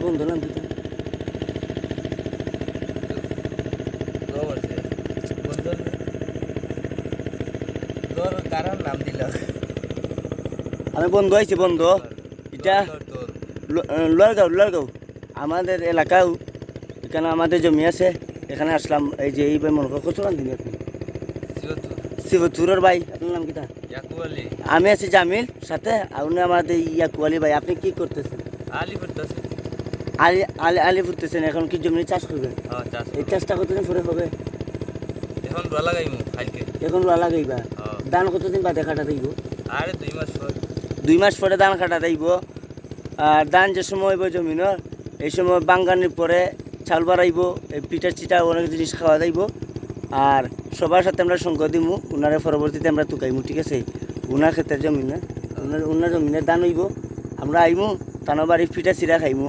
বন্ধু নাম কি? আমি বন্ধু আইছি বন্ধু এটা লড়গাঁও আমাদের এলাকাও এখানে আমাদের জমি আছে এখানে আসলাম এই যে এই ভাই মনে করো কত দিন আপনি শিবচুরের ভাই আপনার নাম কিটা? আমি আছি জামিল সাথে আপনি আমাদের ইয়াকু আলী ভাই আপনি কি করতেছেন? আলি ফুটতেছেন এখন কি জমি চাষ করবেন? এই চাষটা কতদিন পরে হবে? এখন রোয়া লাগাইবা ধান কতদিন বাদে কাটা দিব? 2 মাস পরে ধান কাটা দিব। আর ধান যে সময় হইব জমিনের এই সময় বাঙ্গানির পরে চাল বাড়াইব এই পিঠা চিটা অনেক জিনিস খাওয়া যাইব। আর সবার সাথে আমরা সঙ্গ দিব ওনারে পরবর্তীতে আমরা তুকাইমু ঠিক আছে ওনার ক্ষেত্রে জমিনে ওনার জমিনে ধান হইব আমরা আইমু তানো বাড়ি পিঠা চিরা খাইমু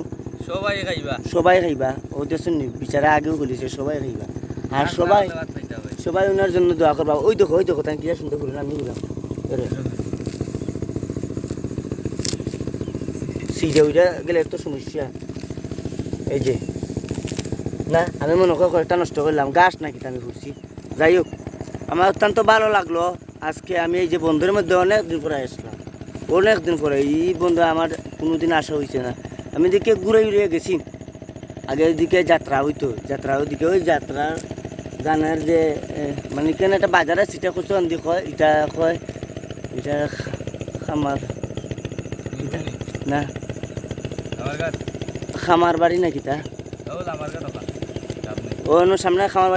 সবাই খাইবা ও দেখুন বিচারা আগেও বলিছে সবাই খাইবা আর সবাই ওনার জন্য দোয়া করবা। ওই দেখো তাই কি সুন্দর করলেন আমি বললাম সিজে ওইটা গেলে একটু সমস্যা এই যে না আমি মনে করি কয়েকটা নষ্ট করলাম গাছ নাকি আমি ঘুরছি। যাই হোক আমার অত্যন্ত ভালো লাগলো আজকে আমি এই যে বন্ধুর মধ্যে অনেক দিন পরে আসলাম অনেক দিন পরে এই বন্ধু আমার কোনোদিন আসা হয়েছে না। আমি এদিকে ঘুরে গেছি আগে ওইদিকে যাত্রা হইতো যাত্রা ওইদিকে ওই যাত্রার গানের যে মানে কেন একটা বাজার আছে সেটা কত আন্দি কয় এটা খামার না খামার বাড়ি নাকি তা ও সামনে খামার